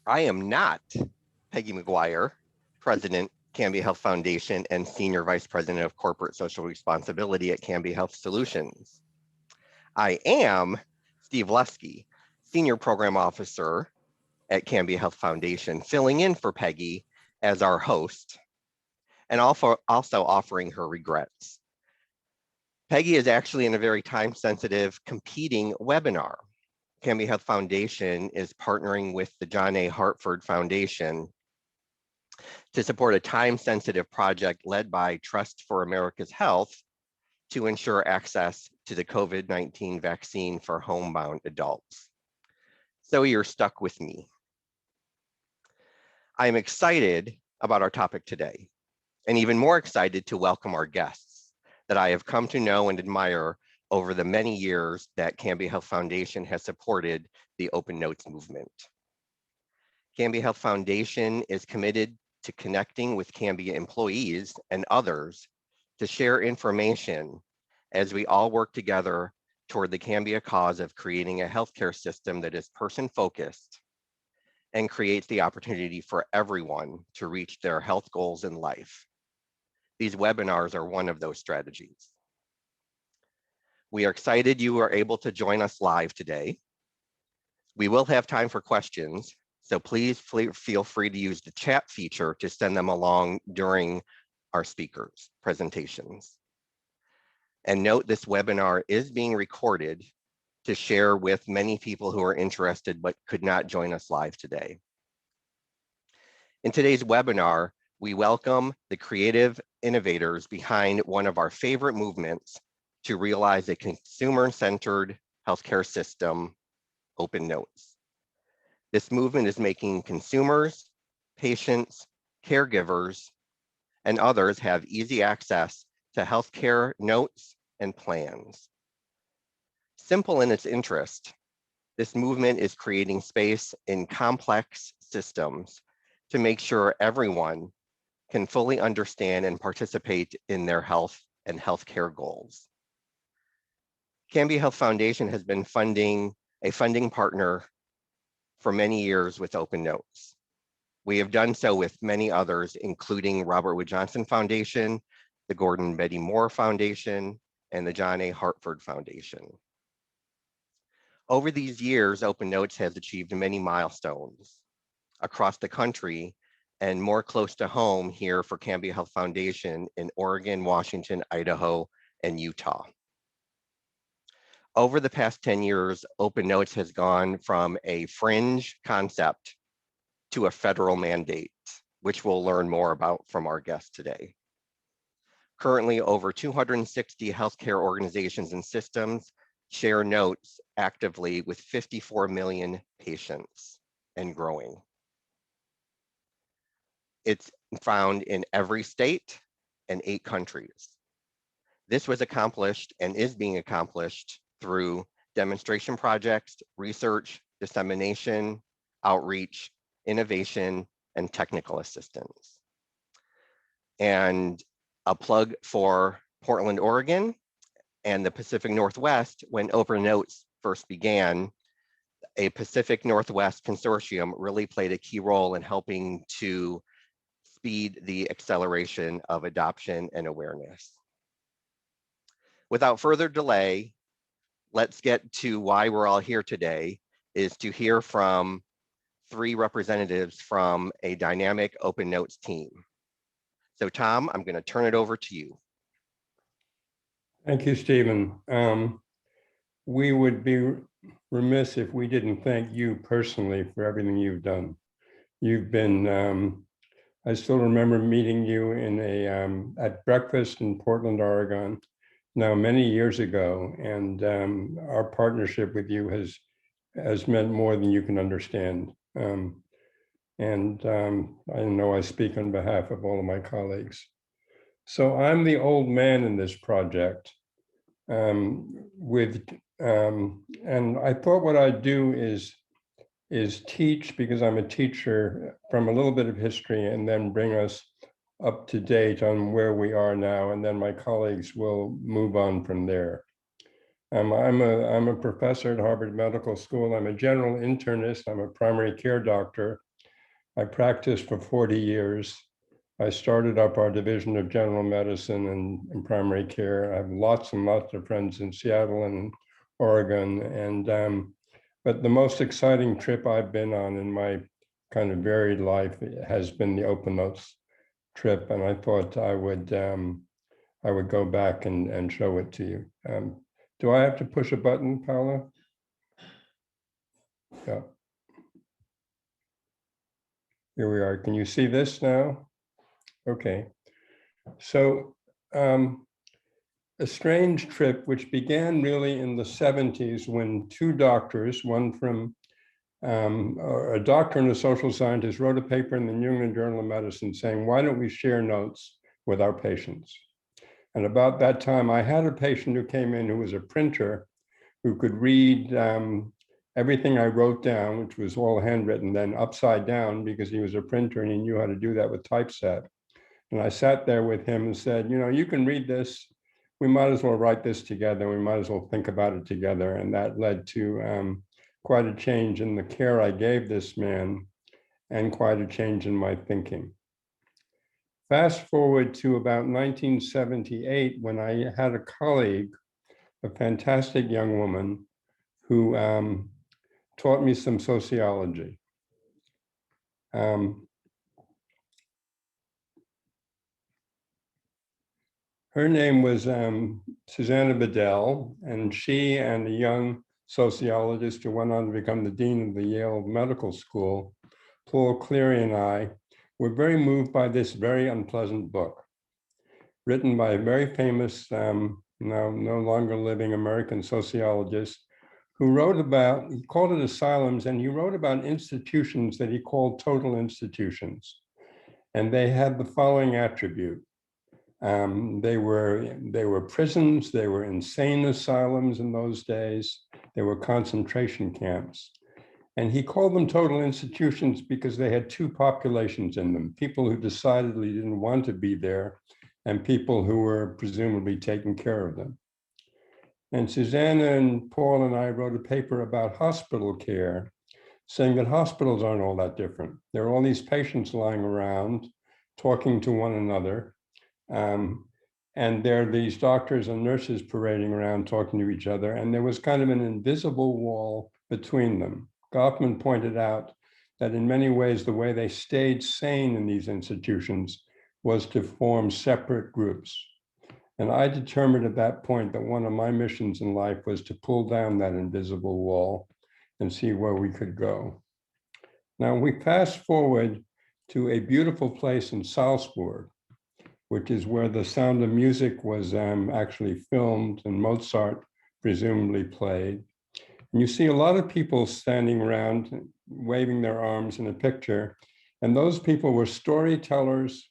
I am not Peggy McGuire, President, Cambia Health Foundation, and Senior Vice President of Corporate Social Responsibility at Cambia Health Solutions. I am Steve Lefsky, Senior Program Officer at Cambia Health Foundation, filling in for Peggy as our host, and also offering her regrets. Peggy is actually in a very time-sensitive competing webinar. Cambia Health Foundation is partnering with the John A. Hartford Foundation to support a time-sensitive project led by Trust for America's Health to ensure access to the COVID-19 vaccine for homebound adults. So you're stuck with me. I'm excited about our topic today, and even more excited to welcome our guests that I have come to know and admire over the many years that Cambia Health Foundation has supported the OpenNotes movement. Cambia Health Foundation is committed to connecting with Cambia employees and others to share information as we all work together toward the Cambia cause of creating a healthcare system that is person-focused and creates the opportunity for everyone to reach their health goals in life. These webinars are one of those strategies. We are excited you are able to join us live today. We will have time for questions, so please feel free to use the chat feature to send them along during our speakers' presentations. And note this webinar is being recorded to share with many people who are interested but could not join us live today. In today's webinar, we welcome the creative innovators behind one of our favorite movements to realize a consumer-centered healthcare system, OpenNotes. This movement is making consumers, patients, caregivers, and others have easy access to healthcare notes and plans. Simple in its interest, this movement is creating space in complex systems to make sure everyone can fully understand and participate in their health and healthcare goals. Cambia Health Foundation has been a funding partner for many years with OpenNotes. We have done so with many others, including Robert Wood Johnson Foundation, the Gordon Betty Moore Foundation, and the John A. Hartford Foundation. Over these years, OpenNotes has achieved many milestones across the country and more close to home here for Cambia Health Foundation in Oregon, Washington, Idaho, and Utah. Over the past 10 years, OpenNotes has gone from a fringe concept to a federal mandate, which we'll learn more about from our guest today. Currently, over 260 healthcare organizations and systems share notes actively with 54 million patients and growing. It's found in every state and 8 countries. This was accomplished and is being accomplished through demonstration projects, research, dissemination, outreach, innovation, and technical assistance. And a plug for Portland, Oregon, and the Pacific Northwest. When OpenNotes first began, a Pacific Northwest consortium really played a key role in helping to speed the acceleration of adoption and awareness. Without further delay, let's get to why we're all here today, is to hear from 3 representatives from a dynamic OpenNotes team. So Tom, I'm going to turn it over to you. Thank you, Stephen. We would be remiss if we didn't thank you personally for everything you've done. You've been, I still remember meeting you in at breakfast in Portland, Oregon, now many years ago, and our partnership with you has meant more than you can understand. I know I speak on behalf of all of my colleagues. So I'm the old man in this project, and I thought what I'd do is teach, because I'm a teacher, from a little bit of history, and then bring us up to date on where we are now, and then my colleagues will move on from there. I'm a professor at Harvard Medical School. I'm a general internist. I'm a primary care doctor. I practiced for 40 years. I started up our division of general medicine and primary care. I have lots and lots of friends in Seattle and Oregon. But the most exciting trip I've been on in my kind of varied life has been the OpenNotes trip. And I thought I would go back and show it to you. Do I have to push a button, Paula? Yeah. Here we are. Can you see this now? Okay. So a strange trip, which began really in the 70s when two doctors, one from a doctor and a social scientist, wrote a paper in the New England Journal of Medicine saying, why don't we share notes with our patients? And about that time, I had a patient who came in who was a printer who could read everything I wrote down, which was all handwritten, then upside down because he was a printer and he knew how to do that with typeset. And I sat there with him and said, you know, you can read this. We might as well write this together. We might as well think about it together. And that led to quite a change in the care I gave this man and quite a change in my thinking. Fast forward to about 1978, when I had a colleague, a fantastic young woman who taught me some sociology. Her name was Susanna Bedell, and she and a young sociologist who went on to become the dean of the Yale Medical School, Paul Cleary, and I were very moved by this very unpleasant book, written by a very famous, now no longer living American sociologist, who wrote about, he called it asylums, and he wrote about institutions that he called total institutions. And they had the following attribute. They were prisons, they were insane asylums in those days, they were concentration camps. And he called them total institutions because they had two populations in them, people who decidedly didn't want to be there and people who were presumably taking care of them. And Susanna and Paul and I wrote a paper about hospital care, saying that hospitals aren't all that different. There are all these patients lying around talking to one another. And there are these doctors and nurses parading around talking to each other. And there was kind of an invisible wall between them. Goffman pointed out that in many ways, the way they stayed sane in these institutions was to form separate groups. And I determined at that point that one of my missions in life was to pull down that invisible wall and see where we could go. Now we fast forward to a beautiful place in Salzburg, which is where The Sound of Music was actually filmed and Mozart presumably played. And you see a lot of people standing around waving their arms in a picture. And those people were storytellers,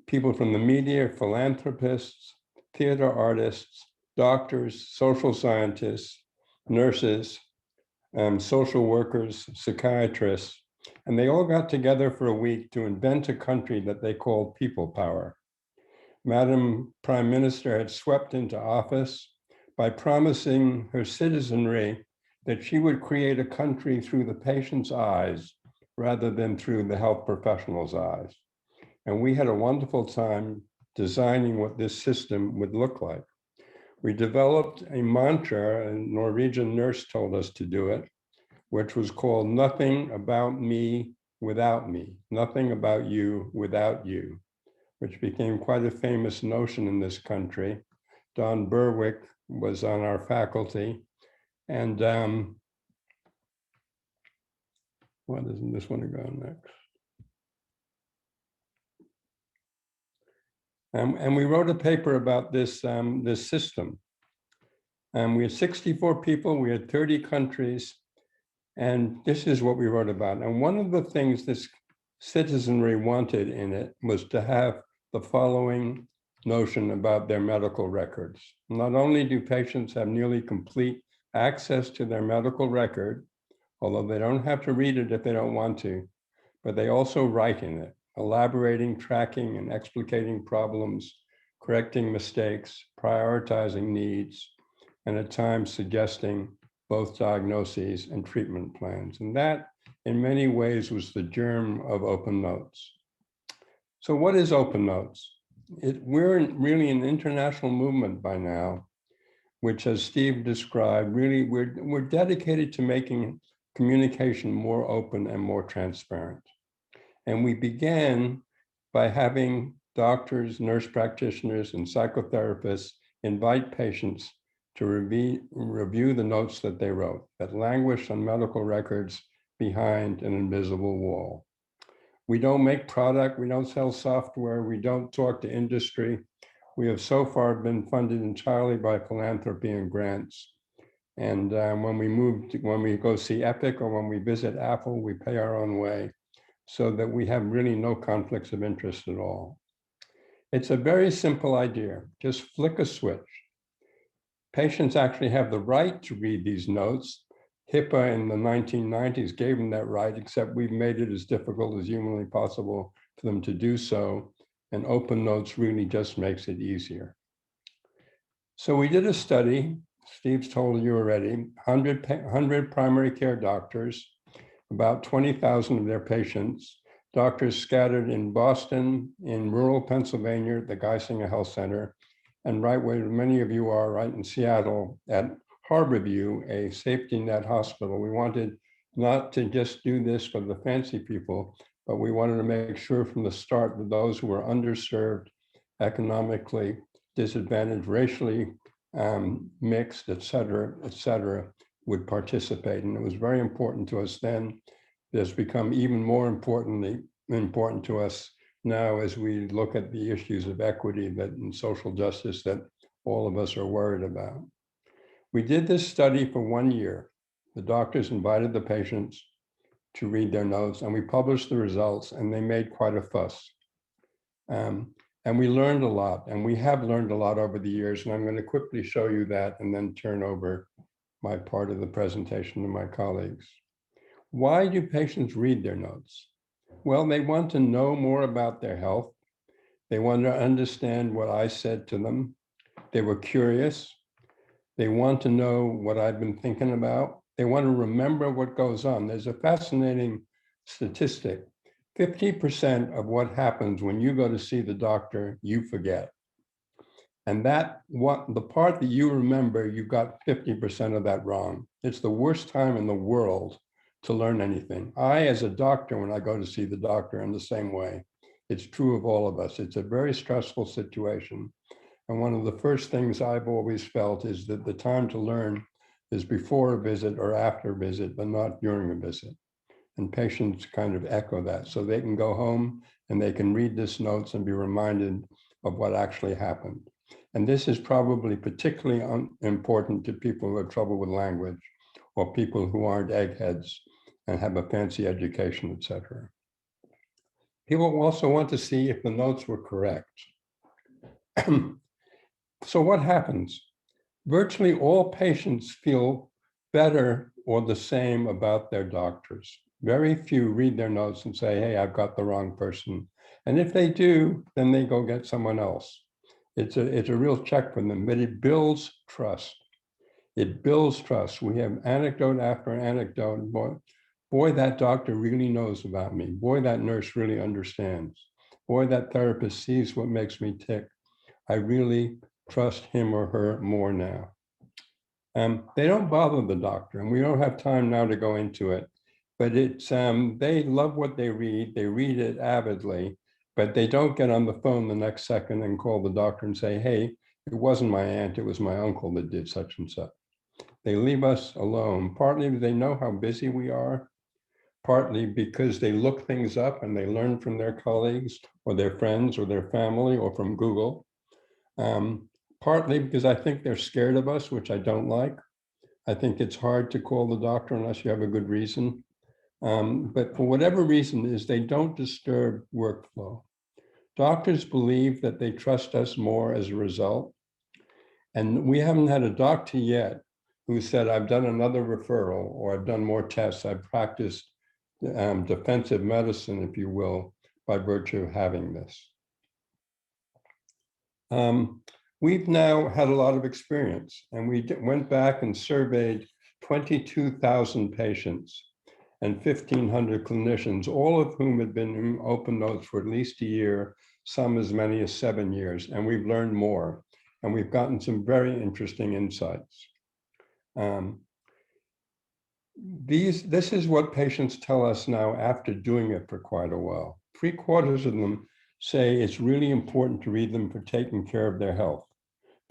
people from the media, philanthropists, theater artists, doctors, social scientists, nurses, social workers, psychiatrists, and they all got together for a week to invent a country that they called people power. Madam Prime Minister had swept into office by promising her citizenry that she would create a country through the patient's eyes rather than through the health professional's eyes. And we had a wonderful time designing what this system would look like. We developed a mantra, a Norwegian nurse told us to do it, which was called Nothing About Me Without Me, Nothing About You Without You, which became quite a famous notion in this country. Don Berwick was on our faculty. And why doesn't this one go next? And we wrote a paper about this, this system. We had 64 people, we had 30 countries, and this is what we wrote about. And one of the things this citizenry wanted in it was to have the following notion about their medical records. Not only do patients have nearly complete access to their medical record, although they don't have to read it if they don't want to, but they also write in it, elaborating, tracking, and explicating problems, correcting mistakes, prioritizing needs, and at times suggesting both diagnoses and treatment plans. And that in many ways was the germ of OpenNotes. So what is OpenNotes? We're really an international movement by now, which, as Steve described, really we're dedicated to making communication more open and more transparent. And we began by having doctors, nurse practitioners, and psychotherapists invite patients to review the notes that they wrote that languished on medical records behind an invisible wall. We don't make product, we don't sell software, we don't talk to industry. We have so far been funded entirely by philanthropy and grants. And when we go see Epic or when we visit Apple, we pay our own way so that we have really no conflicts of interest at all. It's a very simple idea. Just flick a switch. Patients actually have the right to read these notes. HIPAA in the 1990s gave them that right, except we've made it as difficult as humanly possible for them to do so. And OpenNotes really just makes it easier. So we did a study, Steve's told you already, 100 primary care doctors, about 20,000 of their patients, doctors scattered in Boston, in rural Pennsylvania, at the Geisinger Health Center, and right where many of you are, right in Seattle, at Harborview, a safety net hospital. We wanted not to just do this for the fancy people, but we wanted to make sure from the start that those who were underserved, economically disadvantaged, racially mixed, et cetera, would participate. And it was very important to us then. It's become even more important to us now as we look at the issues of equity and social justice that all of us are worried about. We did this study for 1 year. The doctors invited the patients to read their notes, and we published the results, and they made quite a fuss. And we learned a lot, and we have learned a lot over the years, and I'm going to quickly show you that and then turn over my part of the presentation to my colleagues. Why do patients read their notes? Well, they want to know more about their health. They want to understand what I said to them. They were curious. They want to know what I've been thinking about. They want to remember what goes on. There's a fascinating statistic. 50% of what happens when you go to see the doctor, you forget. And the part that you remember, you got 50% of that wrong. It's the worst time in the world to learn anything. I, as a doctor, when I go to see the doctor, in the same way. It's true of all of us. It's a very stressful situation. And one of the first things I've always felt is that the time to learn is before a visit or after a visit, but not during a visit. And patients kind of echo that. So they can go home and they can read this notes and be reminded of what actually happened. And this is probably particularly important to people who have trouble with language or people who aren't eggheads and have a fancy education, et cetera. People also want to see if the notes were correct. So what happens? Virtually all patients feel better or the same about their doctors. Very few read their notes and say, hey, I've got the wrong person. And if they do, then they go get someone else. It's a real check for them, but it builds trust. It builds trust. We have anecdote after anecdote. Boy, that doctor really knows about me. Boy, that nurse really understands. Boy, that therapist sees what makes me tick. I really trust him or her more now. They don't bother the doctor, and we don't have time now to go into it, but they love what they read it avidly, but they don't get on the phone the next second and call the doctor and say, hey, it wasn't my aunt, it was my uncle that did such and such. They leave us alone, partly because they know how busy we are, partly because they look things up and they learn from their colleagues or their friends or their family or from Google. Partly because I think they're scared of us, which I don't like. I think it's hard to call the doctor unless you have a good reason. But for whatever reason is they don't disturb workflow. Doctors believe that they trust us more as a result. And we haven't had a doctor yet who said, I've done another referral or I've done more tests. I've practiced defensive medicine, if you will, by virtue of having this. We've now had a lot of experience, and we went back and surveyed 22,000 patients. and 1,500 clinicians, all of whom had been in OpenNotes for at least a year, some as many as 7 years, and we've learned more, and we've gotten some very interesting insights. This is what patients tell us now after doing it for quite a while. 3/4 of them say it's really important to read them for taking care of their health,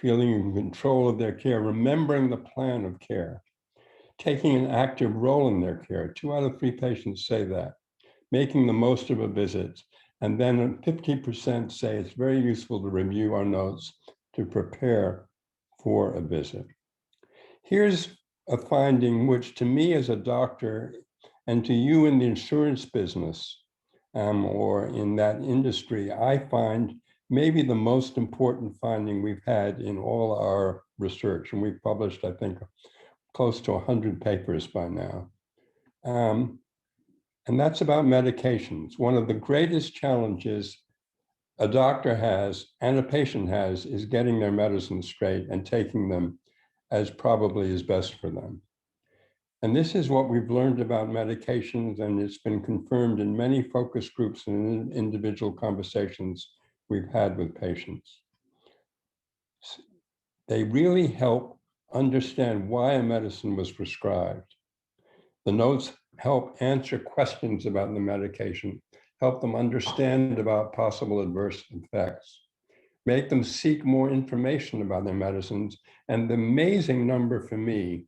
feeling in control of their care, remembering the plan of care, taking an active role in their care. 2 out of 3 patients say that, making the most of a visit. And then 50% say it's very useful to review our notes to prepare for a visit. Here's a finding which to me as a doctor and to you in the insurance business or in that industry, I find maybe the most important finding we've had in all our research. And we've published, I think, close to 100 papers by now. And that's about medications. One of the greatest challenges a doctor has and a patient has is getting their medicines straight and taking them as probably is best for them. And this is what we've learned about medications, and it's been confirmed in many focus groups and individual conversations we've had with patients. They really help understand why a medicine was prescribed. The notes help answer questions about the medication, help them understand about possible adverse effects, make them seek more information about their medicines. And the amazing number for me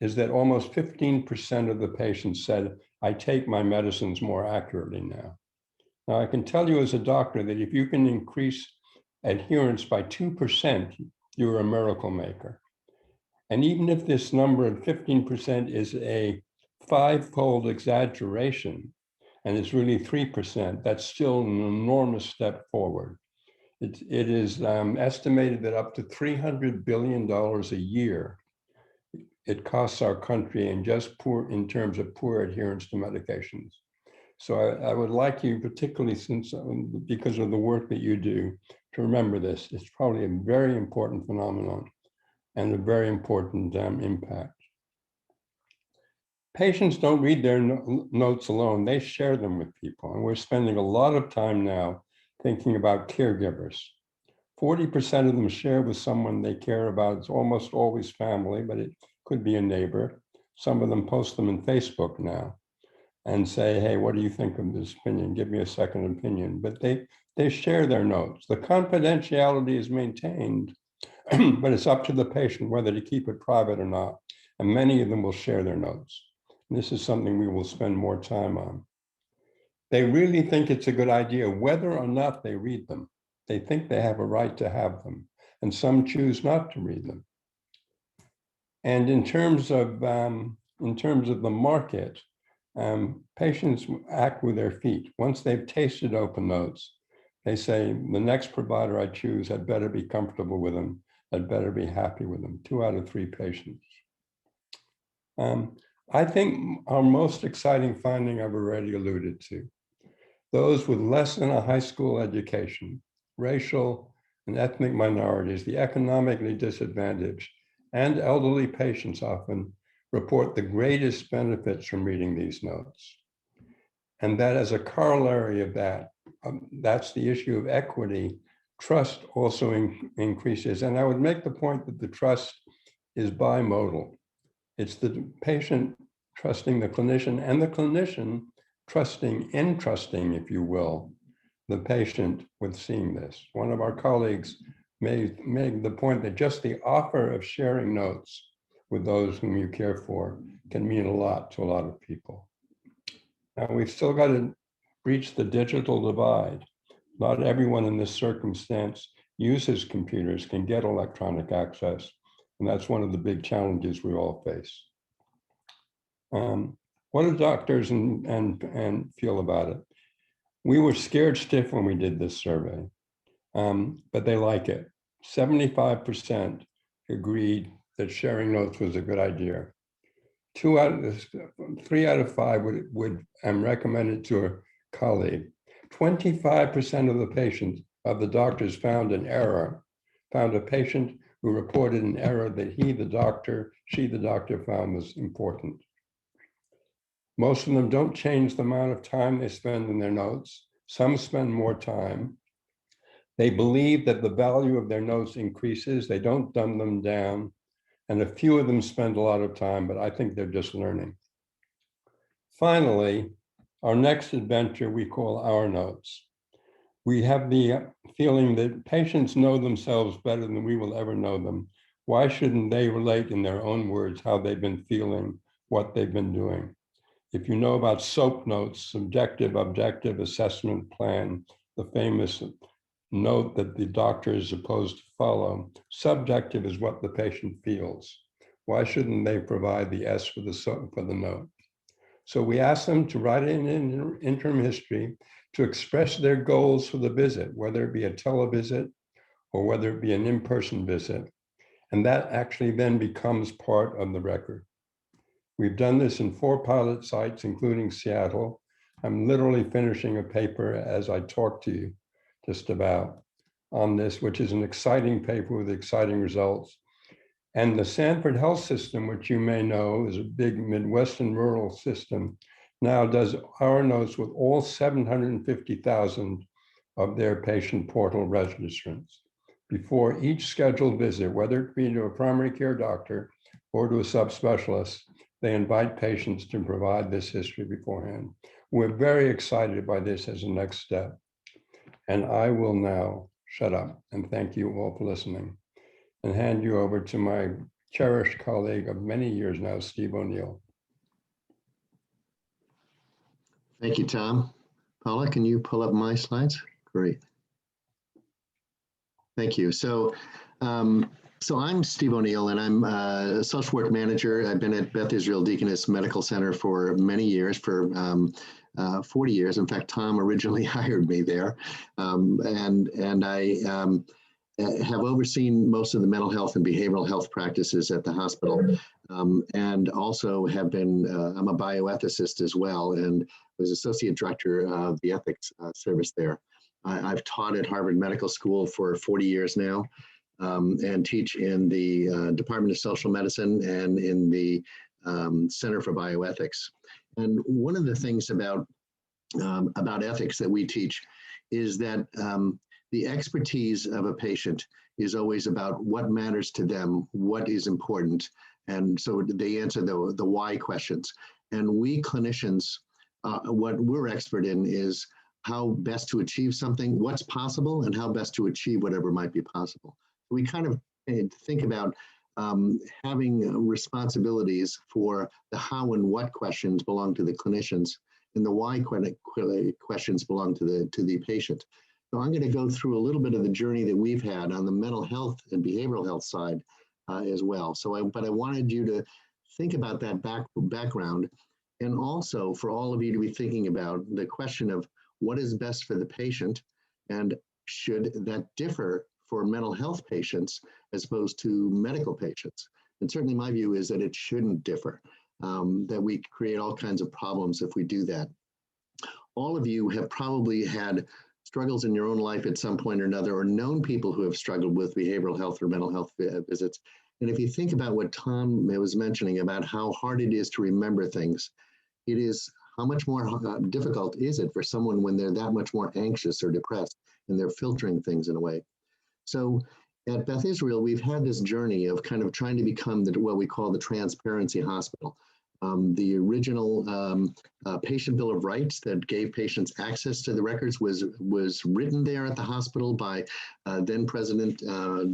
is that almost 15% of the patients said, I take my medicines more accurately now. Now, I can tell you as a doctor that if you can increase adherence by 2%, you're a miracle maker. And even if this number of 15% is a 5-fold exaggeration, and it's really 3%, that's still an enormous step forward. It is estimated that up to $300 billion a year it costs our country in terms of poor adherence to medications. So I would like you, particularly because of the work that you do, to remember this. It's probably a very important phenomenon and a very important impact. Patients don't read their notes alone, they share them with people. And we're spending a lot of time now thinking about caregivers. 40% of them share with someone they care about. It's almost always family, but it could be a neighbor. Some of them post them in Facebook now and say, hey, what do you think of this opinion? Give me a second opinion. But they share their notes. The confidentiality is maintained, but it's up to the patient whether to keep it private or not. And many of them will share their notes. And this is something we will spend more time on. They really think it's a good idea, whether or not they read them. They think they have a right to have them, and some choose not to read them. And in terms of the market, patients act with their feet. Once they've tasted OpenNotes, they say, the next provider I choose, I'd better be comfortable with them. I'd better be happy with them. 2 out of 3 patients. I think our most exciting finding I've already alluded to. Those with less than a high school education, racial and ethnic minorities, the economically disadvantaged, and elderly patients often report the greatest benefits from reading these notes. And that as a corollary of that, that's the issue of equity. Trust also increases. And I would make the point that the trust is bimodal. It's the patient trusting the clinician and the clinician trusting, entrusting, if you will, the patient with seeing this. One of our colleagues made the point that just the offer of sharing notes with those whom you care for can mean a lot to a lot of people. Now, we've still got to breach the digital divide. Not everyone in this circumstance uses computers, can get electronic access, and that's one of the big challenges we all face. What do doctors and feel about it? We were scared stiff when we did this survey, but they like it. 75% agreed that sharing notes was a good idea. 3 out of 5 would recommend it to a colleague. 25% of the patients, of the doctors found a patient who reported an error that she, the doctor, found was important. Most of them don't change the amount of time they spend in their notes. Some spend more time. They believe that the value of their notes increases. They don't dumb them down. And a few of them spend a lot of time, but I think they're just learning. Finally, our next adventure we call Our Notes. We have the feeling that patients know themselves better than we will ever know them. Why shouldn't they relate in their own words how they've been feeling, what they've been doing? If you know about SOAP notes, subjective, objective assessment plan, the famous note that the doctor is supposed to follow, subjective is what the patient feels. Why shouldn't they provide the S for the note? So we asked them to write in an interim history to express their goals for the visit, whether it be a televisit or whether it be an in-person visit. And that actually then becomes part of the record. We've done this in 4 pilot sites, including Seattle. I'm literally finishing a paper as I talk to you just about on this, which is an exciting paper with exciting results. And the Sanford Health System, which you may know is a big Midwestern rural system, now does Our Notes with all 750,000 of their patient portal registrants. Before each scheduled visit, whether it be to a primary care doctor or to a subspecialist, they invite patients to provide this history beforehand. We're very excited by this as a next step. And I will now shut up and thank you all for listening and hand you over to my cherished colleague of many years now, Steve O'Neill. Thank you, Tom. Paula, can you pull up my slides? Great. Thank you. So I'm Steve O'Neill, and I'm a social work manager. I've been at Beth Israel Deaconess Medical Center for many years, for 40 years. In fact, Tom originally hired me there. And I have overseen most of the mental health and behavioral health practices at the hospital. And also have been, I'm a bioethicist as well, and was associate director of the ethics service there. I've taught at Harvard Medical School for 40 years now, and teach in the Department of Social Medicine and in the Center for Bioethics. And one of the things about ethics that we teach is that the expertise of a patient is always about what matters to them, what is important. And so they answer the why questions. And we clinicians, what we're expert in is how best to achieve something, what's possible, and how best to achieve whatever might be possible. We kind of think about having responsibilities for the how and what questions belong to the clinicians, and the why questions belong to the patient. So I'm going to go through a little bit of the journey that we've had on the mental health and behavioral health side as well. But I wanted you to think about that background, and also for all of you to be thinking about the question of what is best for the patient, and should that differ for mental health patients as opposed to medical patients. And certainly my view is that it shouldn't differ, that we create all kinds of problems if we do that. All of you have probably had struggles in your own life at some point or another, or known people who have struggled with behavioral health or mental health visits. And if you think about what Tom was mentioning about how hard it is to remember things, it is how much more difficult is it for someone when they're that much more anxious or depressed and they're filtering things in a way. So at Beth Israel, we've had this journey of kind of trying to become what we call the transparency hospital. The original patient bill of rights that gave patients access to the records was written there at the hospital by then President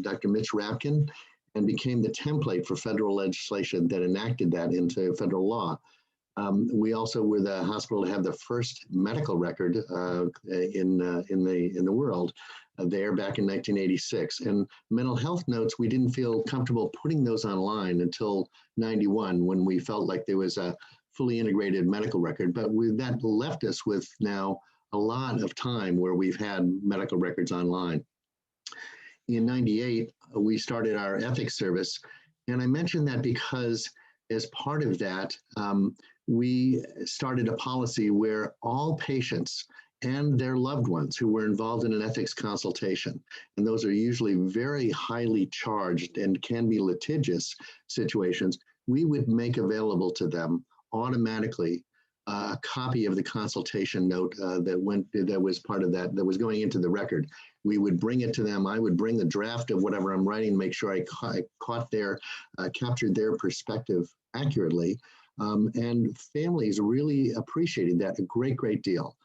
Dr. Mitch Rapkin, and became the template for federal legislation that enacted that into federal law. We also were the hospital to have the first medical record in the world there back in 1986. And mental health notes, we didn't feel comfortable putting those online until 91, when we felt like there was a fully integrated medical record. But that left us with now a lot of time where we've had medical records online. In 98, we started our ethics service. And I mention that because as part of that, we started a policy where all patients and their loved ones who were involved in an ethics consultation, and those are usually very highly charged and can be litigious situations, we would make available to them automatically a copy of the consultation note that was part of that was going into the record. We would bring it to them. I would bring the draft of whatever I'm writing, make sure I captured their perspective accurately. And families really appreciated that a great deal.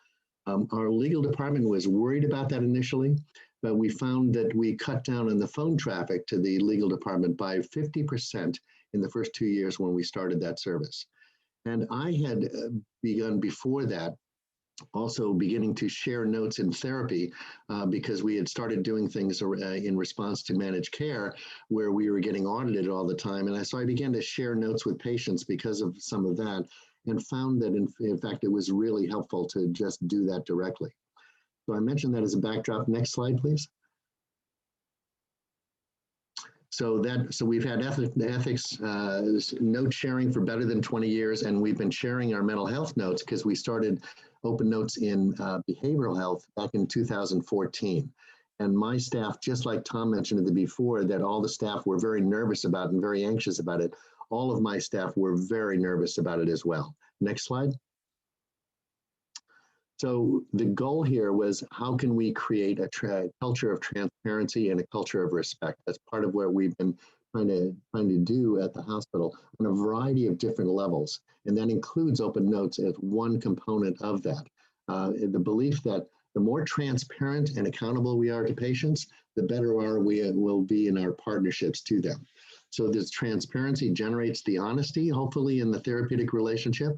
Our legal department was worried about that initially, but we found that we cut down on the phone traffic to the legal department by 50% in the first 2 years when we started that service. And I had begun before that also beginning to share notes in therapy because we had started doing things in response to managed care where we were getting audited all the time. And so I began to share notes with patients because of some of that, and found that in fact, it was really helpful to just do that directly. So I mentioned that as a backdrop. Next slide, please. So we've had ethics note sharing for better than 20 years, and we've been sharing our mental health notes because we started OpenNotes in behavioral health back in 2014. And my staff, just like Tom mentioned before, that all the staff were very nervous about and very anxious about it. All of my staff were very nervous about it as well. Next slide. So the goal here was, how can we create a culture of transparency and a culture of respect? That's part of what we've been trying to do at the hospital on a variety of different levels. And that includes OpenNotes as one component of that. The belief that the more transparent and accountable we are to patients, the better we will be in our partnerships to them. So this transparency generates the honesty, hopefully, in the therapeutic relationship.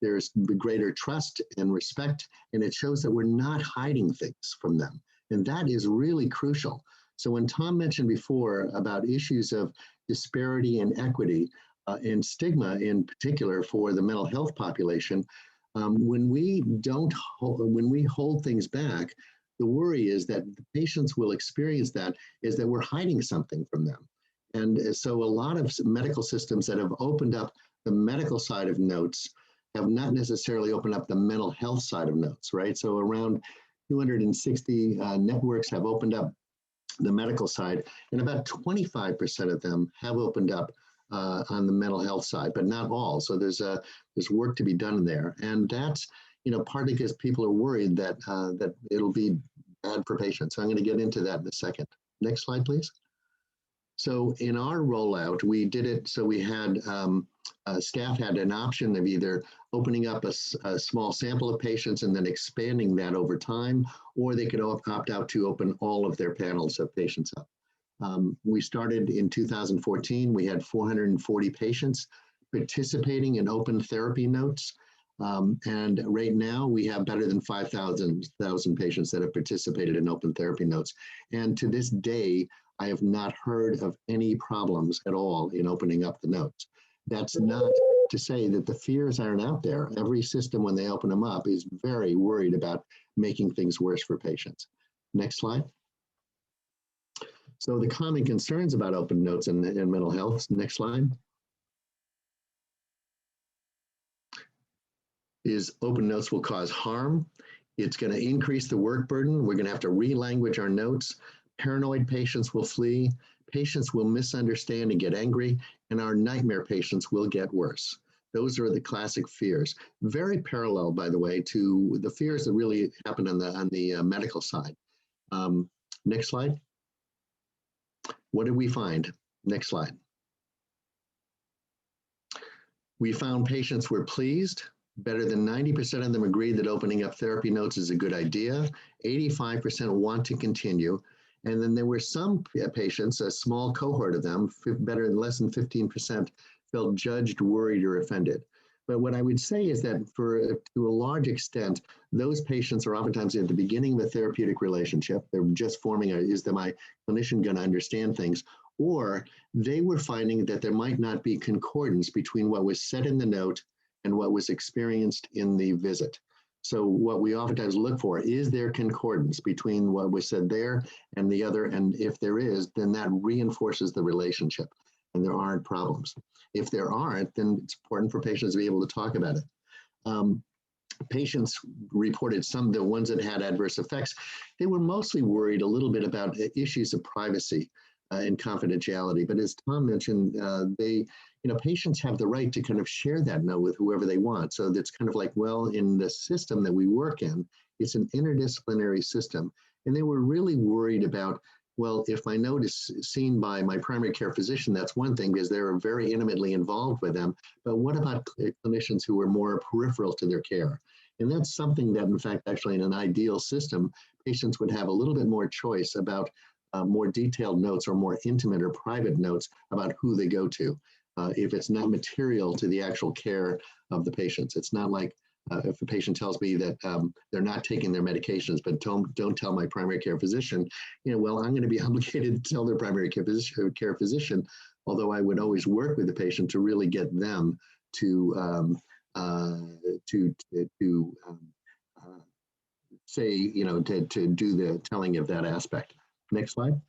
There's greater trust and respect, and it shows that we're not hiding things from them. And that is really crucial. So when Tom mentioned before about issues of disparity and equity and stigma in particular for the mental health population, when we hold things back, the worry is that the patients will experience that is that we're hiding something from them. And so a lot of medical systems that have opened up the medical side of notes have not necessarily opened up the mental health side of notes, right? So around 260 networks have opened up the medical side, and about 25% of them have opened up on the mental health side, but not all. So there's work to be done there, and that's partly because people are worried that that it'll be bad for patients. So I'm going to get into that in a second. Next slide, please. So in our rollout, we did it so we had staff had an option of either opening up a small sample of patients and then expanding that over time, or they could opt out to open all of their panels of patients up. We started in 2014. We had 440 patients participating in open therapy notes. And right now we have better than 5,000 patients that have participated in open therapy notes. And to this day, I have not heard of any problems at all in opening up the notes. That's not to say that the fears aren't out there. Every system, when they open them up, is very worried about making things worse for patients. Next slide. So the common concerns about open notes in mental health. Next slide. Is open notes will cause harm. It's going to increase the work burden. We're going to have to re-language our notes. Paranoid patients will flee. Patients will misunderstand and get angry, and our nightmare patients will get worse. Those are the classic fears. Very parallel, by the way, to the fears that really happen on the medical side. Next slide. What did we find? Next slide. We found patients were pleased. Better than 90% of them agreed that opening up therapy notes is a good idea. 85% want to continue. And then there were some patients, a small cohort of them, less than 15%, felt judged, worried, or offended. But what I would say is that to a large extent, those patients are oftentimes at the beginning of a therapeutic relationship. They're just forming is my clinician going to understand things? Or they were finding that there might not be concordance between what was said in the note and what was experienced in the visit. So what we oftentimes look for, is there concordance between what was said there and the other? And if there is, then that reinforces the relationship and there aren't problems. If there aren't, then it's important for patients to be able to talk about it. Patients reported the ones that had adverse effects, they were mostly worried a little bit about issues of privacy. and confidentiality. But as Tom mentioned, patients have the right to kind of share that note with whoever they want. So that's kind of like, well, in the system that we work in, it's an interdisciplinary system. And they were really worried about, well, if my note is seen by my primary care physician, that's one thing because they're very intimately involved with them. But what about clinicians who are more peripheral to their care? And that's something that, in fact, actually in an ideal system, patients would have a little bit more choice about more detailed notes or more intimate or private notes about who they go to. If it's not material to the actual care of the patients. It's not like if a patient tells me that they're not taking their medications, but don't tell my primary care physician, well, I'm going to be obligated to tell their primary care physician, although I would always work with the patient to really get them to say, to do the telling of that aspect. Next slide.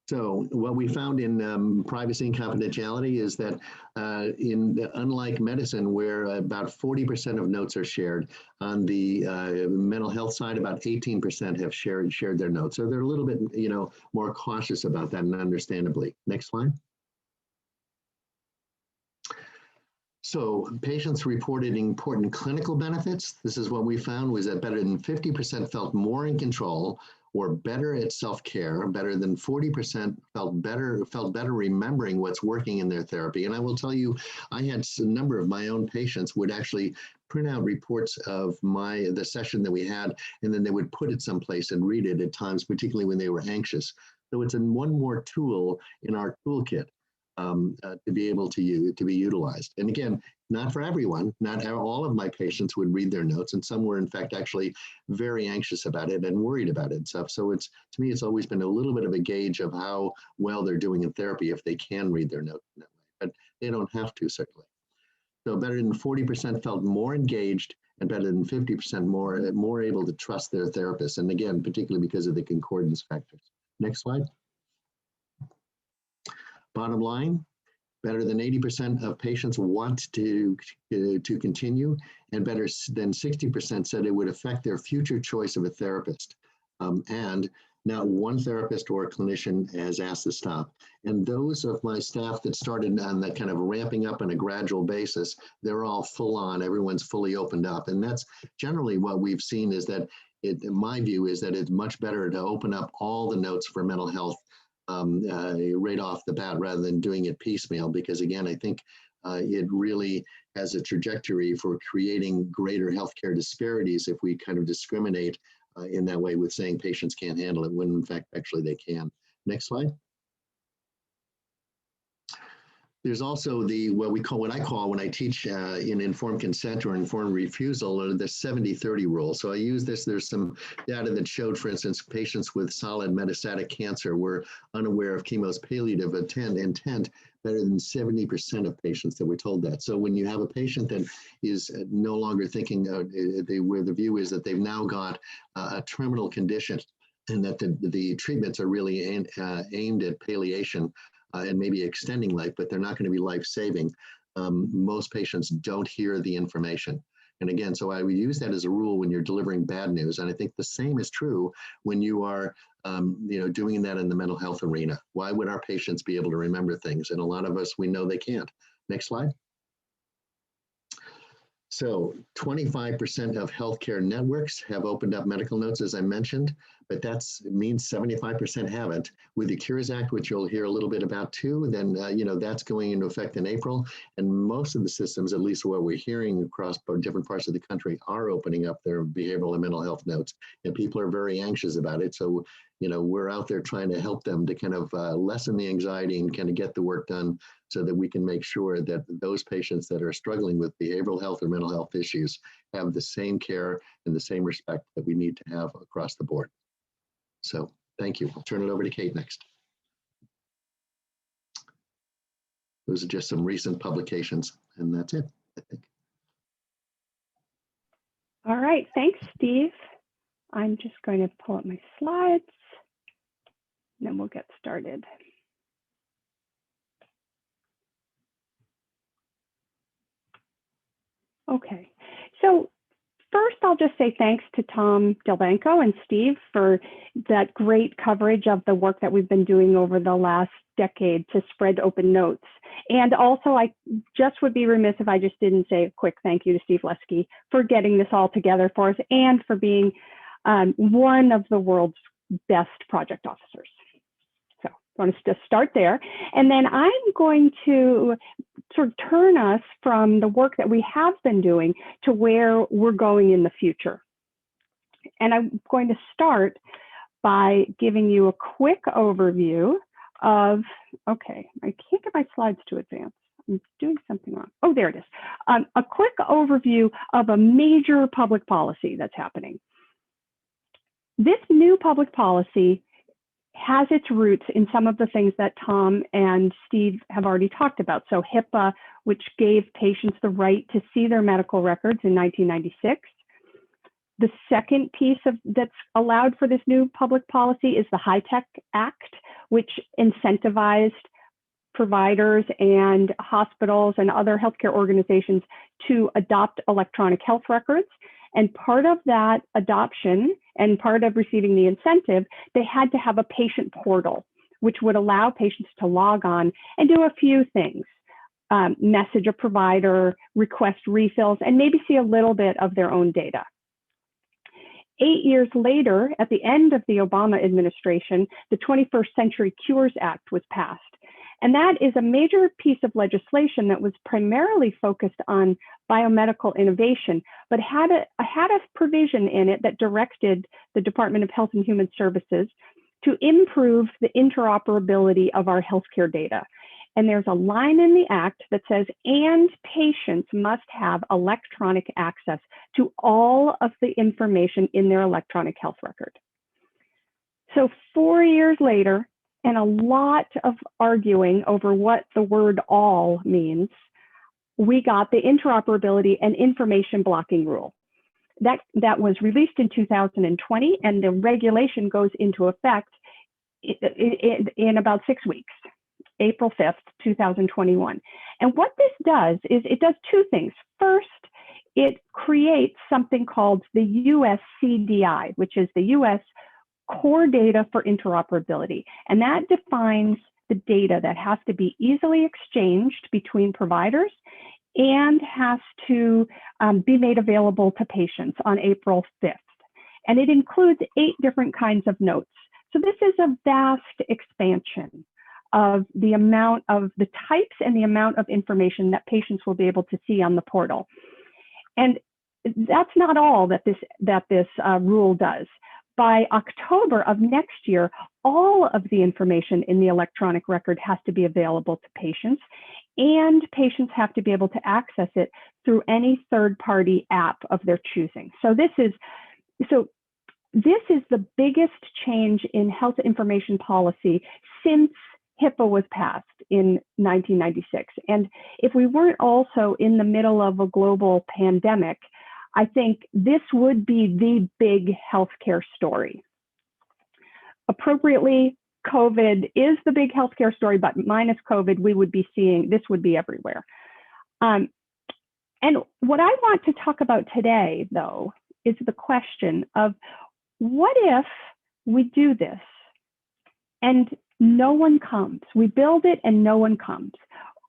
So what we found in privacy and confidentiality is that unlike medicine, where about 40% of notes are shared, on the mental health side, about 18% have shared their notes. So they're a little bit, more cautious about that, and understandably. Next slide. So patients reported important clinical benefits. This is what we found, was that better than 50% felt more in control or better at self-care. Better than 40% felt better remembering what's working in their therapy. And I will tell you, I had a number of my own patients would actually print out reports of the session that we had, and then they would put it someplace and read it at times, particularly when they were anxious. So it's one more tool in our toolkit to be able to be utilized. And again, not for everyone, not all of my patients would read their notes, and some were in fact actually very anxious about it and worried about it and stuff. So to me, it's always been a little bit of a gauge of how well they're doing in therapy if they can read their notes in that way, but they don't have to, certainly. So better than 40% felt more engaged, and better than 50% more able to trust their therapist. And again, particularly because of the concordance factors. Next slide. Bottom line, better than 80% of patients want to continue, and better than 60% said it would affect their future choice of a therapist. And not one therapist or clinician has asked to stop. And those of my staff that started on that kind of ramping up on a gradual basis, they're all full on, everyone's fully opened up. And that's generally what we've seen, is that my view is that it's much better to open up all the notes for mental health right off the bat rather than doing it piecemeal, because again, I think it really has a trajectory for creating greater healthcare disparities if we kind of discriminate in that way with saying patients can't handle it when in fact actually they can. Next slide. There's also what I call when I teach in informed consent or informed refusal, or the 70-30 rule. So I use this. There's some data that showed, for instance, patients with solid metastatic cancer were unaware of chemo's palliative intent better than 70% of patients that were told that. So when you have a patient that is no longer thinking, where the view is that they've now got a terminal condition, and that the treatments are really aimed at palliation, and maybe extending life, but they're not going to be life-saving. Most patients don't hear the information. And again, so I would use that as a rule when you're delivering bad news. And I think the same is true when you are doing that in the mental health arena. Why would our patients be able to remember things? And a lot of us, we know they can't. Next slide. So 25% of healthcare networks have opened up medical notes, as I mentioned, but it means 75% haven't. With the Cures Act, which you'll hear a little bit about too, then that's going into effect in April. And most of the systems, at least what we're hearing across different parts of the country, are opening up their behavioral and mental health notes. And people are very anxious about it. So, we're out there trying to help them to kind of lessen the anxiety and kind of get the work done so that we can make sure that those patients that are struggling with behavioral health or mental health issues have the same care and the same respect that we need to have across the board. So thank you. I'll turn it over to Kate next. Those are just some recent publications, and that's it, I think. All right, thanks, Steve. I'm just going to pull up my slides, and then we'll get started. Okay, so first, I'll just say thanks to Tom Delbanco and Steve for that great coverage of the work that we've been doing over the last decade to spread OpenNotes. And also, I just would be remiss if I just didn't say a quick thank you to Steve Lesky for getting this all together for us and for being one of the world's best project officers. So I want to just start there. And then I'm going to sort of turn us from the work that we have been doing to where we're going in the future. And I'm going to start by giving you a quick overview of, okay, I can't get my slides to advance. I'm doing something wrong. Oh, there it is. A quick overview of a major public policy that's happening. This new public policy has its roots in some of the things that Tom and Steve have already talked about. So HIPAA, which gave patients the right to see their medical records in 1996. The second piece that's allowed for this new public policy is the HITECH Act, which incentivized providers and hospitals and other healthcare organizations to adopt electronic health records. And part of that adoption and part of receiving the incentive, they had to have a patient portal, which would allow patients to log on and do a few things. Message a provider, request refills, and maybe see a little bit of their own data. 8 years later, at the end of the Obama administration, the 21st Century Cures Act was passed. And that is a major piece of legislation that was primarily focused on biomedical innovation, but had a provision in it that directed the Department of Health and Human Services to improve the interoperability of our healthcare data. And there's a line in the act that says, and patients must have electronic access to all of the information in their electronic health record. So 4 years later, and a lot of arguing over what the word all means, we got the interoperability and information blocking rule. That was released in 2020, and the regulation goes into effect in about 6 weeks, April 5th, 2021. And what this does is it does two things. First, it creates something called the US CDI, which is the US Core Data for Interoperability. And that defines the data that has to be easily exchanged between providers and has to be made available to patients on April 5th. And it includes 8 different kinds of notes. So this is a vast expansion of the amount of the types and the amount of information that patients will be able to see on the portal. And that's not all that this rule does. By October of next year, all of the information in the electronic record has to be available to patients, and patients have to be able to access it through any third-party app of their choosing. So this is the biggest change in health information policy since HIPAA was passed in 1996. And if we weren't also in the middle of a global pandemic, I think this would be the big healthcare story. Appropriately, COVID is the big healthcare story, but minus COVID, we would be seeing, this would be everywhere. And what I want to talk about today, though, is the question of what if we do this and no one comes? We build it and no one comes,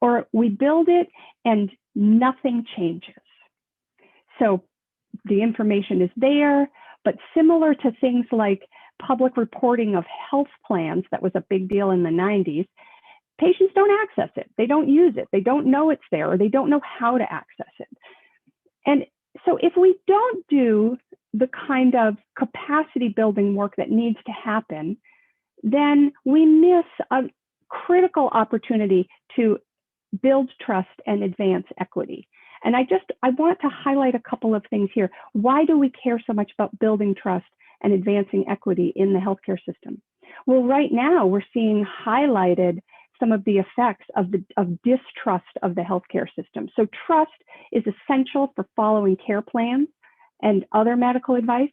or we build it and nothing changes. So the information is there, but similar to things like public reporting of health plans, that was a big deal in the 90s, patients don't access it. They don't use it. They don't know it's there, or they don't know how to access it. And so if we don't do the kind of capacity building work that needs to happen, then we miss a critical opportunity to build trust and advance equity. And I want to highlight a couple of things here. Why do we care so much about building trust and advancing equity in the healthcare system? Well, right now we're seeing highlighted some of the effects of distrust of the healthcare system. So trust is essential for following care plans and other medical advice.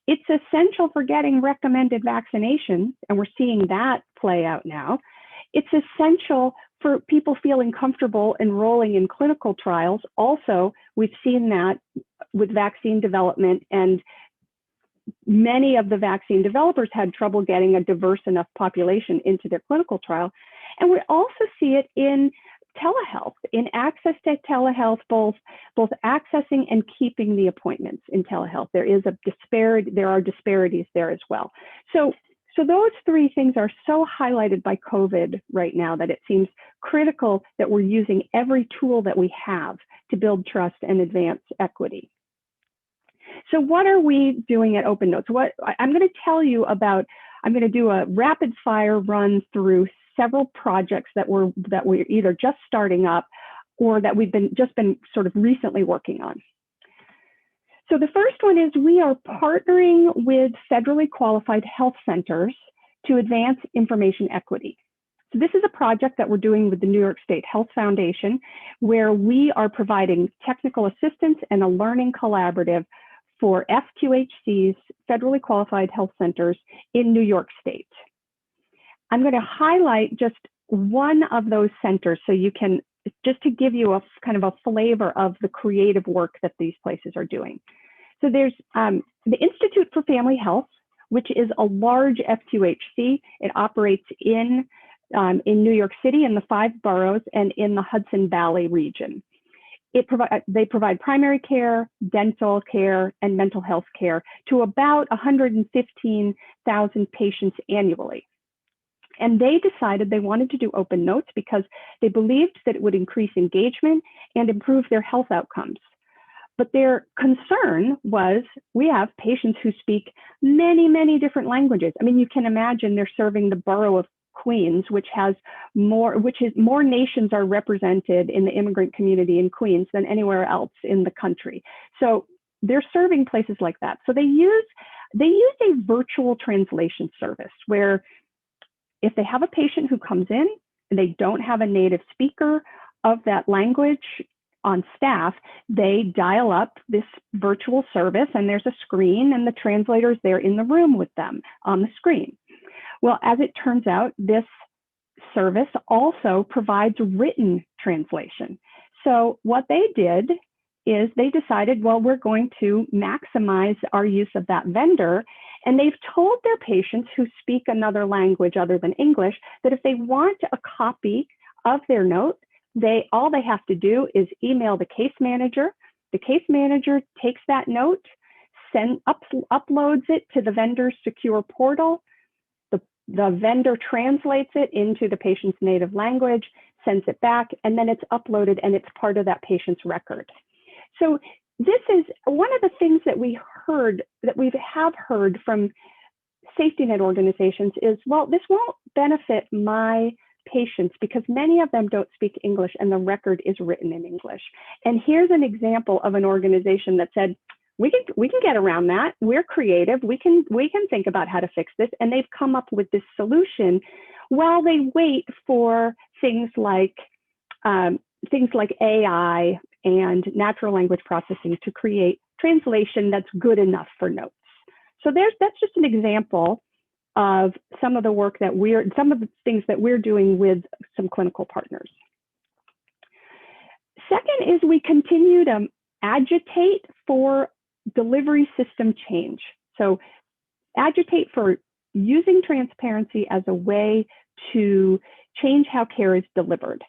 It's essential for getting recommended vaccinations, and we're seeing that play out now. It's essential for people feeling comfortable enrolling in clinical trials. Also, we've seen that with vaccine development, and many of the vaccine developers had trouble getting a diverse enough population into their clinical trial. And we also see it in telehealth, in access to telehealth, both accessing and keeping the appointments in telehealth. There are disparities there as well. So those three things are so highlighted by COVID right now that it seems critical that we're using every tool that we have to build trust and advance equity. So what are we doing at OpenNotes? I'm going to tell you about, I'm going to do a rapid fire run through several projects that we're either just starting up or that we've just been sort of recently working on. So the first one is we are partnering with federally qualified health centers to advance information equity. So this is a project that we're doing with the New York State Health Foundation, where we are providing technical assistance and a learning collaborative for FQHCs, federally qualified health centers in New York State. I'm going to highlight just one of those centers so you can, just to give you a kind of a flavor of the creative work that these places are doing. So there's the Institute for Family Health, which is a large FQHC. It operates in New York City, in the 5 boroughs, and in the Hudson Valley region. They provide primary care, dental care, and mental health care to about 115,000 patients annually. And they decided they wanted to do OpenNotes because they believed that it would increase engagement and improve their health outcomes. But their concern was, we have patients who speak many, many different languages. I mean, you can imagine they're serving the borough of Queens, which more nations are represented in the immigrant community in Queens than anywhere else in the country. So they're serving places like that. So they use a virtual translation service where if they have a patient who comes in and they don't have a native speaker of that language on staff, they dial up this virtual service and there's a screen and the translator's there in the room with them on the screen. Well, as it turns out, this service also provides written translation. So what they did is they decided, well, we're going to maximize our use of that vendor. And they've told their patients who speak another language other than English that if they want a copy of their note, all they have to do is email the case manager. The case manager takes that note, uploads it to the vendor's secure portal. The vendor translates it into the patient's native language, sends it back, and then it's uploaded and it's part of that patient's record. So this is one of the things that we have heard from safety net organizations is, well, this won't benefit my patients because many of them don't speak English and the record is written in English. And here's an example of an organization that said, we can get around that. We're creative. We can think about how to fix this. And they've come up with this solution while they wait for things like AI and natural language processing to create translation that's good enough for notes. So that's just an example of some of the work that some of the things that we're doing with some clinical partners. Second is we continue to agitate for delivery system change. So agitate for using transparency as a way to change how care is delivered.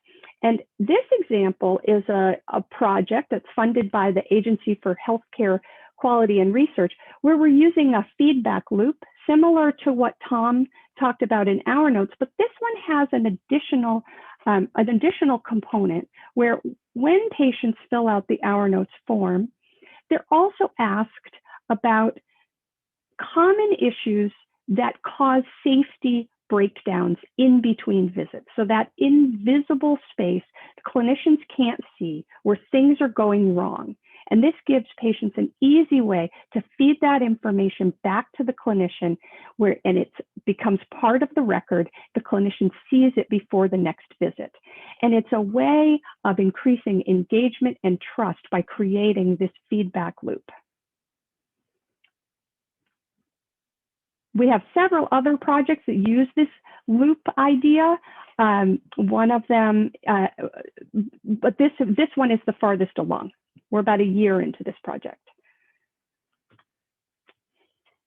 And this example is a project that's funded by the Agency for Healthcare Quality and Research, where we're using a feedback loop similar to what Tom talked about in our notes, but this one has an additional component where when patients fill out the Our Notes form, they're also asked about common issues that cause safety breakdowns in between visits. So that invisible space the clinicians can't see where things are going wrong. And this gives patients an easy way to feed that information back to the clinician and it becomes part of the record. The clinician sees it before the next visit. And it's a way of increasing engagement and trust by creating this feedback loop. We have several other projects that use this loop idea. One of them, but this one is the farthest along. We're about a year into this project.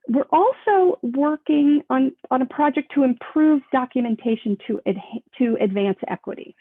we're also working on a project to improve documentation to advance equity.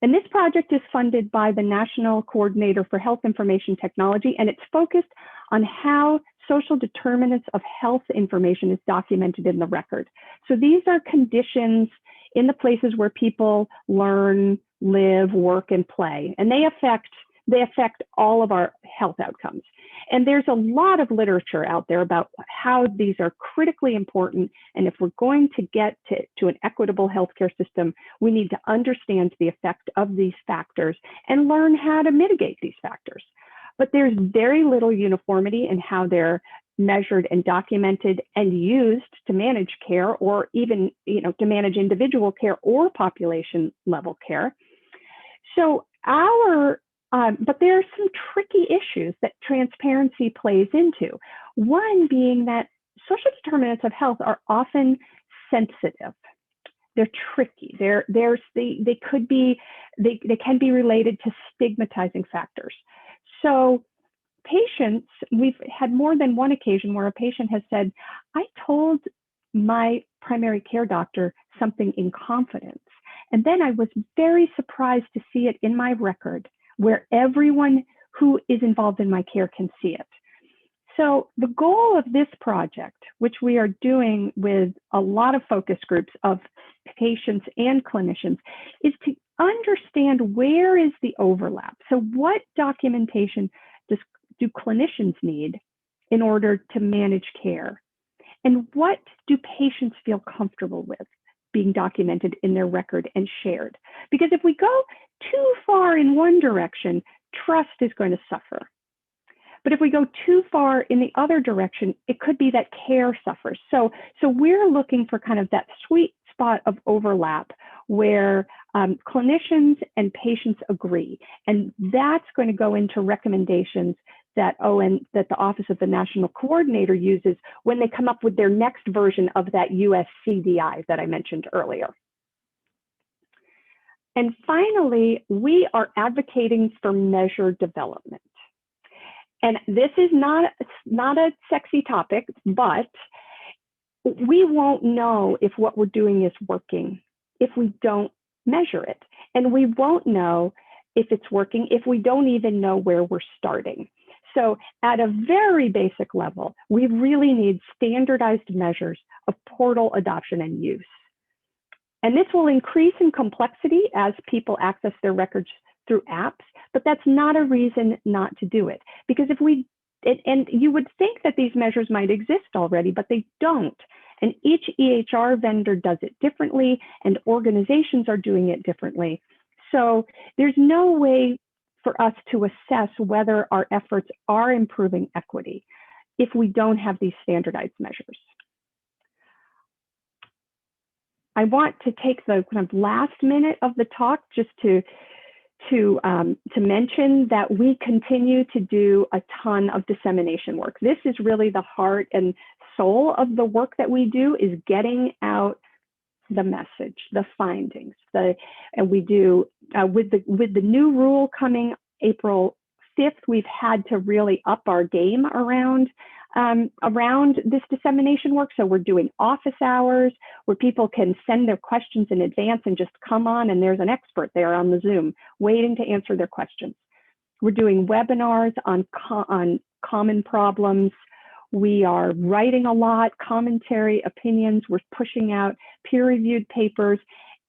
And this project is funded by the National Coordinator for Health Information Technology, and it's focused on how social determinants of health information is documented in the record. So these are conditions in the places where people learn, live, work, and play, and they affect all of our health outcomes. And there's a lot of literature out there about how these are critically important. And if we're going to get to an equitable healthcare system, we need to understand the effect of these factors and learn how to mitigate these factors. But there's very little uniformity in how they're measured and documented and used to manage care, or even, to manage individual care or population level care. So but there are some tricky issues that transparency plays into. One being that social determinants of health are often sensitive. They're tricky. They can be related to stigmatizing factors. So patients, we've had more than one occasion where a patient has said, I told my primary care doctor something in confidence, and then I was very surprised to see it in my record where everyone who is involved in my care can see it. So the goal of this project, which we are doing with a lot of focus groups of patients and clinicians, is to understand where is the overlap. So what documentation do clinicians need in order to manage care? And what do patients feel comfortable with being documented in their record and shared? Because if we go too far in one direction, trust is going to suffer. But if we go too far in the other direction, it could be that care suffers. So we're looking for kind of that sweet spot of overlap where clinicians and patients agree. And that's going to go into recommendations that the Office of the National Coordinator uses when they come up with their next version of that US CDI that I mentioned earlier. And finally, we are advocating for measure development. And this is not a sexy topic, but we won't know if what we're doing is working if we don't measure it. And we won't know if it's working if we don't even know where we're starting. So at a very basic level, we really need standardized measures of portal adoption and use. And this will increase in complexity as people access their records through apps, but that's not a reason not to do it. Because and you would think that these measures might exist already, but they don't. And each EHR vendor does it differently, and organizations are doing it differently. So there's no way for us to assess whether our efforts are improving equity if we don't have these standardized measures. I want to take the kind of last minute of the talk just to mention that we continue to do a ton of dissemination work. This is really the heart and soul of the work that we do, is getting out the message, the findings. And we do with the new rule coming April 5th, we've had to really up our game around this dissemination work. So we're doing office hours where people can send their questions in advance and just come on, and there's an expert there on the Zoom waiting to answer their questions. We're doing webinars on common problems. We are writing a lot, commentary, opinions. We're pushing out peer-reviewed papers,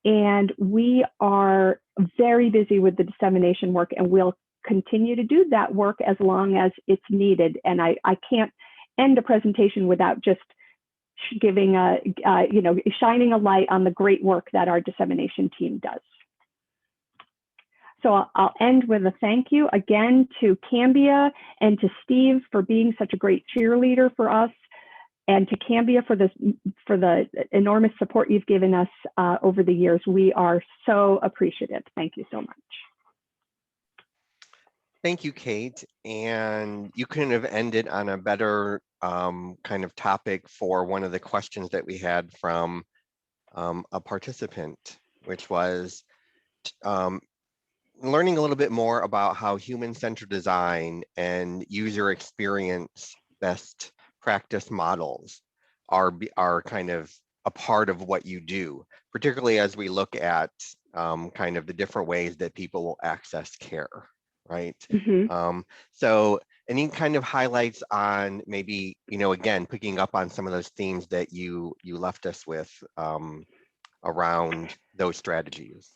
and we are very busy with the dissemination work, and we'll continue to do that work as long as it's needed. And I can't end a presentation without just giving shining a light on the great work that our dissemination team does. So I'll end with a thank you again to Cambia and to Steve for being such a great cheerleader for us, and to Cambia for the enormous support you've given us over the years. We are so appreciative. Thank you so much. Thank you, Kate. And you couldn't have ended on a better kind of topic for one of the questions that we had from a participant, which was learning a little bit more about how human-centered design and user experience best practice models are kind of a part of what you do, particularly as we look at kind of the different ways that people will access care, right? So any kind of highlights on maybe, again, picking up on some of those themes that you left us with around those strategies?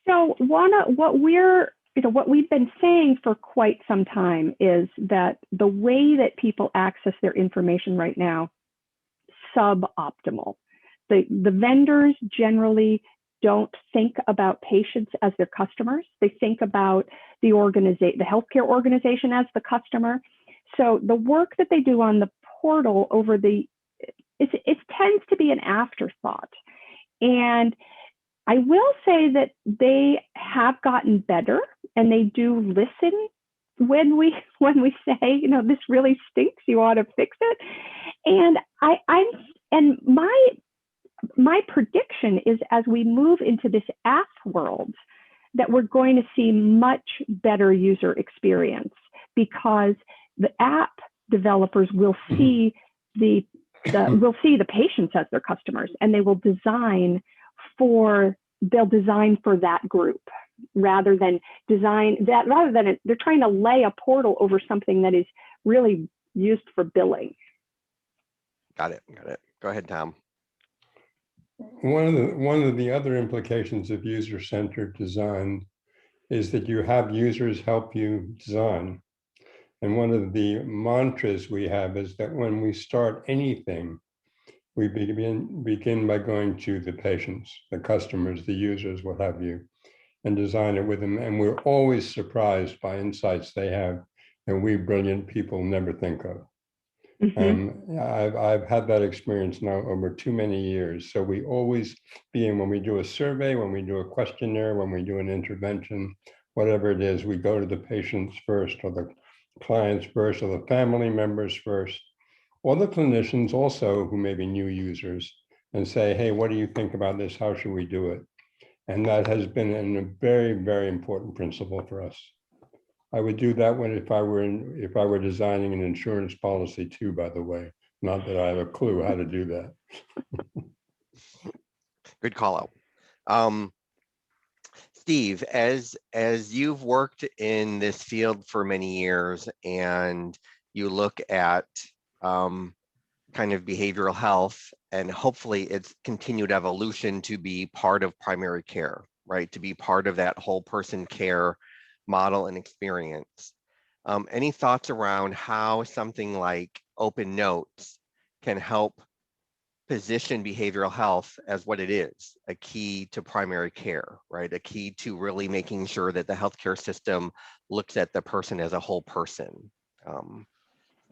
So what we've been saying for quite some time is that the way that people access their information right now, suboptimal. The vendors generally don't think about patients as their customers. They think about the healthcare organization as the customer. So the work that they do on the portal it tends to be an afterthought. And I will say that they have gotten better, and they do listen when we say, this really stinks, you ought to fix it. And my prediction is, as we move into this app world, that we're going to see much better user experience, because the app developers will see the patients as their customers, and they'll design for that group rather than they're trying to lay a portal over something that is really used for billing. Got it. Go ahead, Tom. One of the other implications of user-centered design is that you have users help you design. And one of the mantras we have is that when we start anything, we begin by going to the patients, the customers, the users, what have you, and design it with them. And we're always surprised by insights they have that we brilliant people never think of. I've had that experience now over too many years. So we always when we do a survey, when we do a questionnaire, when we do an intervention, whatever it is, we go to the patients first, or the clients first, or the family members first, or the clinicians also who may be new users, and say, hey, what do you think about this? How should we do it? And that has been a very, very important principle for us. I would do that if I were designing an insurance policy too, by the way. Not that I have a clue how to do that. Good call out. Steve, as you've worked in this field for many years, and you look at kind of behavioral health and hopefully its continued evolution to be part of primary care, right? To be part of that whole person care model and experience. Any thoughts around how something like OpenNotes can help position behavioral health as what it is, a key to primary care, right? A key to really making sure that the healthcare system looks at the person as a whole person.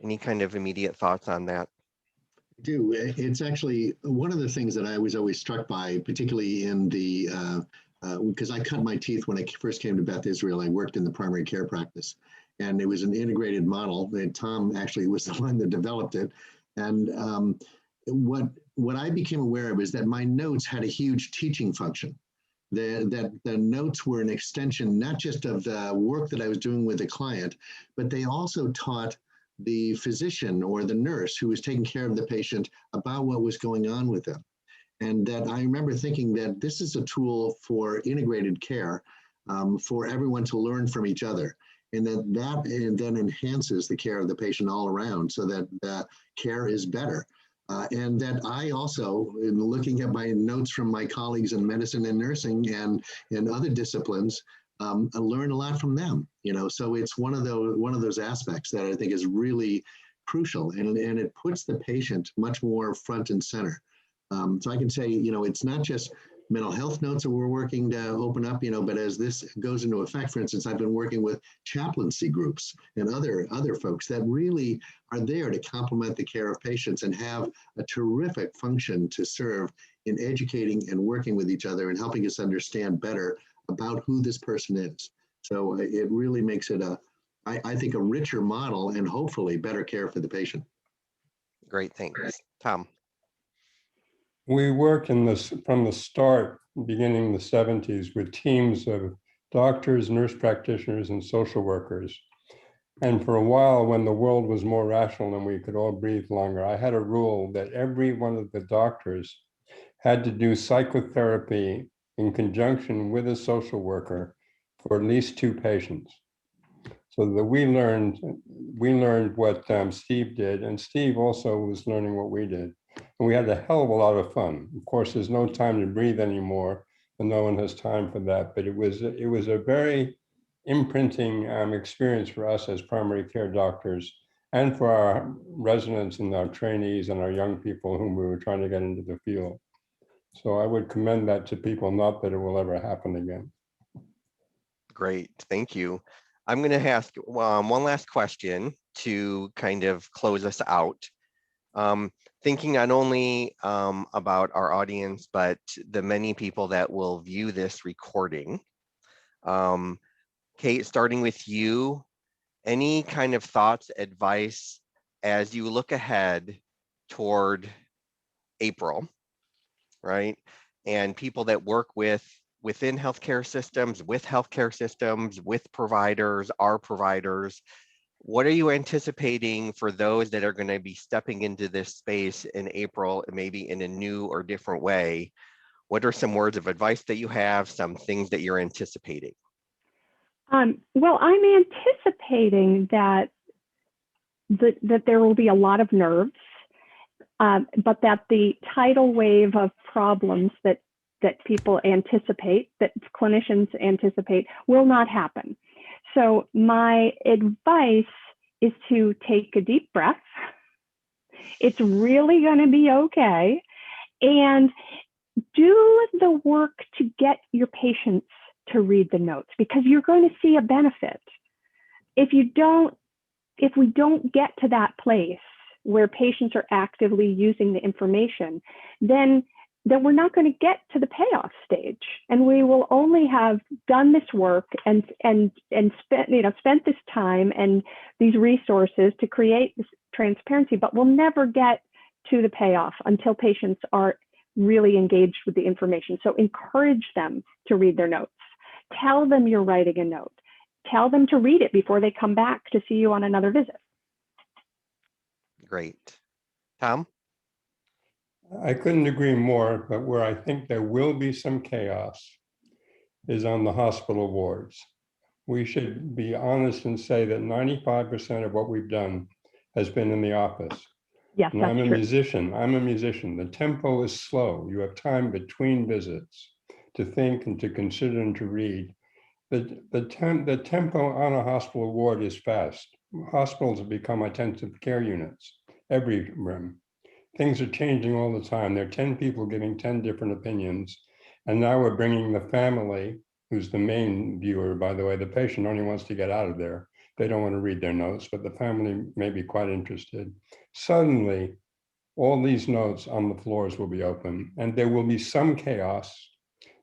Any kind of immediate thoughts on that? I do. It's actually one of the things that I was always struck by, particularly in the because I cut my teeth when I first came to Beth Israel. I worked in the primary care practice, and it was an integrated model. And Tom actually was the one that developed it. And what I became aware of is that my notes had a huge teaching function. That the notes were an extension not just of the work that I was doing with the client, but they also taught the physician or the nurse who was taking care of the patient about what was going on with them. And that I remember thinking that this is a tool for integrated care, for everyone to learn from each other. And that then enhances the care of the patient all around, so that the care is better. And that I also, in looking at my notes from my colleagues in medicine and nursing and in other disciplines, I learn a lot from them. So it's one of those aspects that I think is really crucial, and it puts the patient much more front and center. So I can say, it's not just mental health notes that we're working to open up, but as this goes into effect, for instance, I've been working with chaplaincy groups and other folks that really are there to complement the care of patients and have a terrific function to serve in educating and working with each other and helping us understand better about who this person is. So it really makes it I think, a richer model and hopefully better care for the patient. Great, thanks. Tom. We worked from the start, beginning in the 70s, with teams of doctors, nurse practitioners, and social workers. And for a while, when the world was more rational and we could all breathe longer, I had a rule that every one of the doctors had to do psychotherapy in conjunction with a social worker for at least 2 patients. So that we learned what Steve did, and Steve also was learning what we did. And we had a hell of a lot of fun. Of course, there's no time to breathe anymore, and no one has time for that. But it was a very imprinting experience for us as primary care doctors, and for our residents and our trainees and our young people whom we were trying to get into the field. So I would commend that to people, not that it will ever happen again. Great, thank you. I'm going to ask one last question to kind of close us out. Thinking not only about our audience, but the many people that will view this recording. Kate, starting with you, any kind of thoughts, advice as you look ahead toward April, right? And people that work within healthcare systems, with providers, our providers, what are you anticipating for those that are going to be stepping into this space in April, maybe in a new or different way? What are some words of advice that you have, some things that you're anticipating? Well, I'm anticipating that there will be a lot of nerves, but that the tidal wave of problems that people anticipate, that clinicians anticipate, will not happen. So my advice is to take a deep breath. It's really going to be okay. And do the work to get your patients to read the notes, because you're going to see a benefit. If we don't get to that place where patients are actively using the information, then we're not going to get to the payoff stage, and we will only have done this work and spent this time and these resources to create this transparency, but we'll never get to the payoff until patients are really engaged with the information. So encourage them to read their notes. Tell them you're writing a note. Tell them to read it before they come back to see you on another visit. Great. Tom? I couldn't agree more, but where I think there will be some chaos is on the hospital wards. We should be honest and say that 95% of what we've done has been in the office. Yes, and that's I'm a true. musician. The tempo is slow. You have time between visits to think and to consider and to read. The tempo on a hospital ward is fast. Hospitals have become intensive care units, every room. Things are changing all the time. There are 10 people giving 10 different opinions. And now we're bringing the family, who's the main viewer, by the way. The patient only wants to get out of there. They don't want to read their notes, but the family may be quite interested. Suddenly, all these notes on the floors will be open, and there will be some chaos.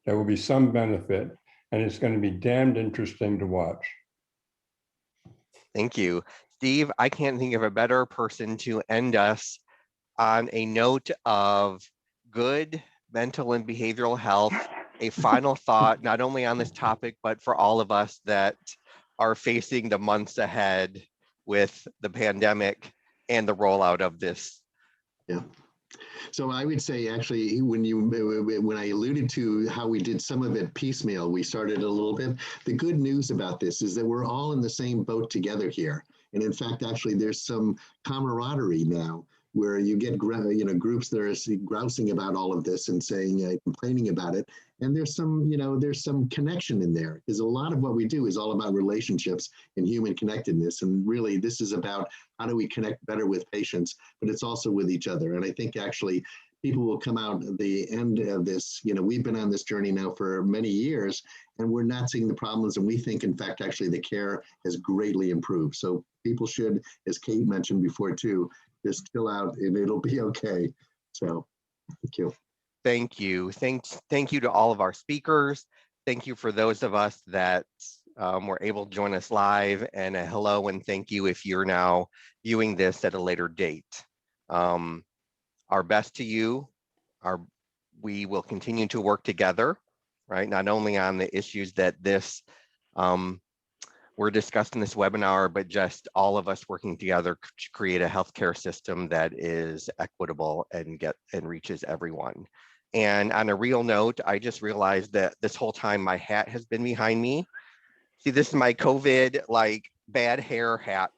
There will be some benefit, and it's going to be damned interesting to watch. Thank you. Steve, I can't think of a better person to end us on a note of good mental and behavioral health, a final thought, not only on this topic, but for all of us that are facing the months ahead with the pandemic and the rollout of this. Yeah. So I would say, actually, when I alluded to how we did some of it piecemeal, we started a little bit. The good news about this is that we're all in the same boat together here. And in fact, actually, there's some camaraderie now, where you get groups that are grousing about all of this and saying, complaining about it. And there's some connection in there, because a lot of what we do is all about relationships and human connectedness. And really, this is about how do we connect better with patients, but it's also with each other. And I think actually people will come out at the end of this. We've been on this journey now for many years, and we're not seeing the problems. And we think, in fact, actually the care has greatly improved. So people should, as Kate mentioned before too, just chill out and it'll be okay. So thank you. Thank you. Thank you to all of our speakers. Thank you for those of us that were able to join us live, and a hello and thank you if you're now viewing this at a later date. Our best to you. We will continue to work together, right? Not only on the issues that this we're discussing this webinar, but just all of us working together to create a healthcare system that is equitable and reaches everyone. And on a real note, I just realized that this whole time my hat has been behind me. See, this is my COVID like bad hair hat.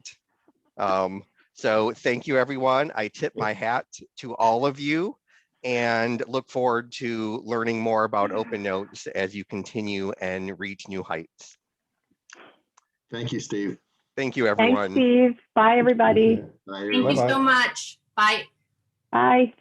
So thank you, everyone. I tip my hat to all of you and look forward to learning more about OpenNotes as you continue and reach new heights. Thank you, Steve. Thank you, Thanks, everyone. Steve. Bye, everybody. Bye, Thank you everyone. Bye-bye. so much. Bye. Bye.